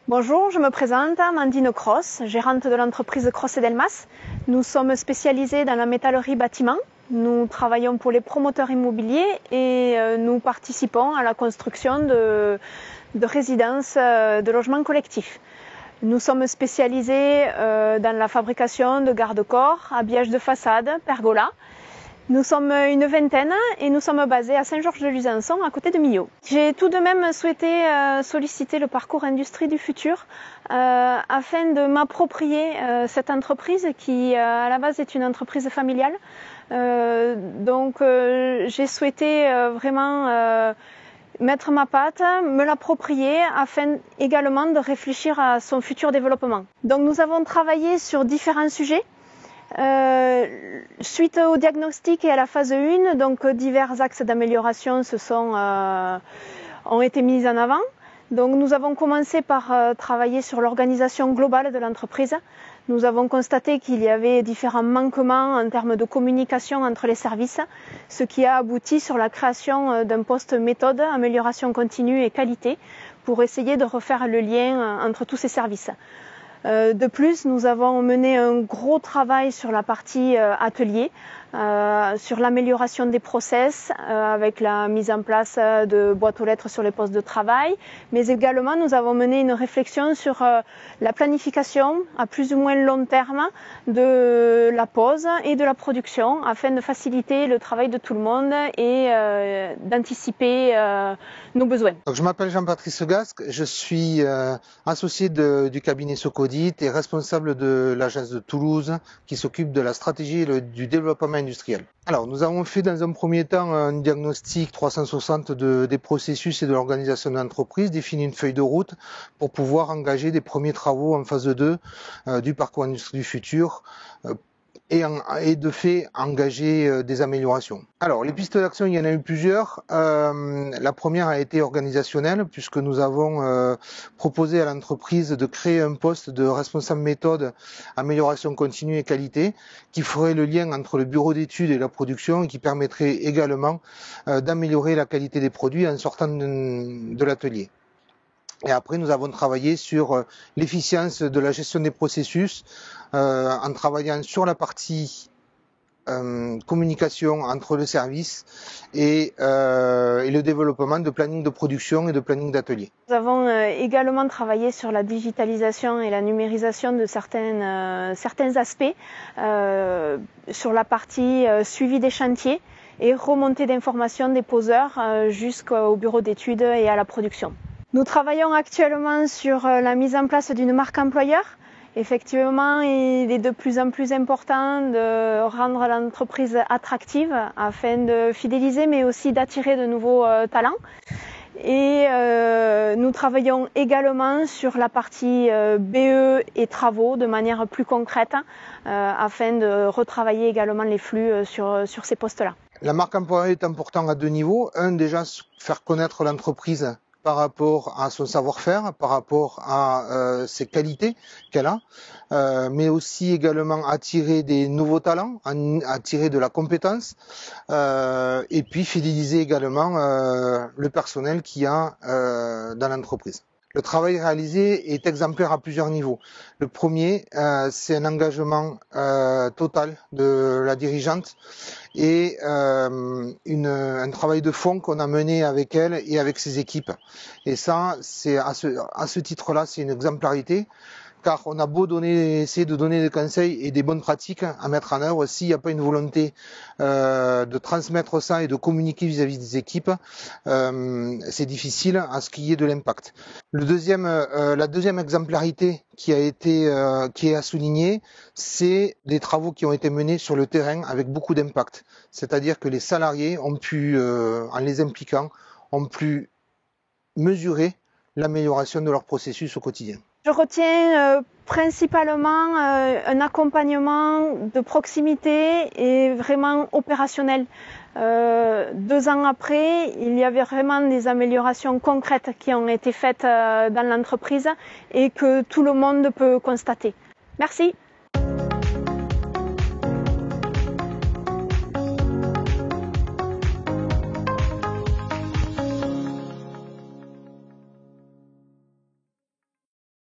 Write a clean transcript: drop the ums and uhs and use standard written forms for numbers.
Bonjour, je me présente, Amandine Cross, gérante de l'entreprise Cross et Delmas. Nous sommes spécialisés dans la métallerie bâtiment. Nous travaillons pour les promoteurs immobiliers et nous participons à la construction de résidences, de logements collectifs. Nous sommes spécialisés dans la fabrication de garde-corps, habillage de façade, pergola. Nous sommes une vingtaine et nous sommes basés à Saint-Georges-de-Luzançon, à côté de Millau. J'ai tout de même souhaité solliciter le parcours Industrie du futur afin de m'approprier cette entreprise qui, à la base, est une entreprise familiale. J'ai souhaité vraiment mettre ma patte, me l'approprier afin également de réfléchir à son futur développement. Donc nous avons travaillé sur différents sujets. Suite au diagnostic et à la phase 1, donc divers axes d'amélioration ont été mis en avant. Donc nous avons commencé par travailler sur l'organisation globale de l'entreprise. Nous avons constaté qu'il y avait différents manquements en termes de communication entre les services, ce qui a abouti sur la création d'un poste méthode, amélioration continue et qualité, pour essayer de refaire le lien entre tous ces services. De plus, nous avons mené un gros travail sur la partie atelier, sur l'amélioration des process, avec la mise en place de boîtes aux lettres sur les postes de travail, mais également nous avons mené une réflexion sur la planification à plus ou moins long terme de la pause et de la production, afin de faciliter le travail de tout le monde et d'anticiper nos besoins. Donc, je m'appelle Jean-Patrice Gasque, je suis associé du cabinet Socodit et responsable de l'agence de Toulouse qui s'occupe de la stratégie et du développement industriel. Alors, nous avons fait dans un premier temps un diagnostic 360 des processus et de l'organisation de l'entreprise, défini une feuille de route pour pouvoir engager des premiers travaux en phase 2 du parcours Industrie du futur et de fait engager des améliorations. Alors les pistes d'action, il y en a eu plusieurs. La première a été organisationnelle puisque nous avons proposé à l'entreprise de créer un poste de responsable méthode amélioration continue et qualité qui ferait le lien entre le bureau d'études et la production et qui permettrait également d'améliorer la qualité des produits en sortant de l'atelier. Et après, nous avons travaillé sur l'efficience de la gestion des processus en travaillant sur la partie communication entre le service et le développement de planning de production et de planning d'atelier. Nous avons également travaillé sur la digitalisation et la numérisation de certains aspects, sur la partie suivi des chantiers et remontée d'informations des poseurs jusqu'au bureau d'études et à la production. Nous travaillons actuellement sur la mise en place d'une marque employeur. Effectivement, il est de plus en plus important de rendre l'entreprise attractive afin de fidéliser mais aussi d'attirer de nouveaux talents. Et nous travaillons également sur la partie BE et travaux de manière plus concrète afin de retravailler également les flux sur ces postes-là. La marque employeur est importante à deux niveaux. Un, déjà, faire connaître l'entreprise par rapport à son savoir-faire, par rapport à ses qualités qu'elle a, mais aussi également attirer des nouveaux talents, attirer de la compétence, et puis fidéliser également le personnel qu'il y a dans l'entreprise. Le travail réalisé est exemplaire à plusieurs niveaux. Le premier, c'est un engagement total de la dirigeante et un travail de fond qu'on a mené avec elle et avec ses équipes. Et ça, c'est à ce titre-là, c'est une exemplarité. Car on a beau essayer de donner des conseils et des bonnes pratiques à mettre en œuvre, s'il n'y a pas une volonté de transmettre ça et de communiquer vis-à-vis des équipes, c'est difficile à ce qu'il y ait de l'impact. La deuxième exemplarité qui est à souligner, c'est les travaux qui ont été menés sur le terrain avec beaucoup d'impact. C'est-à-dire que les salariés ont pu, en les impliquant, ont pu mesurer l'amélioration de leur processus au quotidien. Je retiens principalement un accompagnement de proximité et vraiment opérationnel. 2 ans après, il y avait vraiment des améliorations concrètes qui ont été faites dans l'entreprise et que tout le monde peut constater. Merci.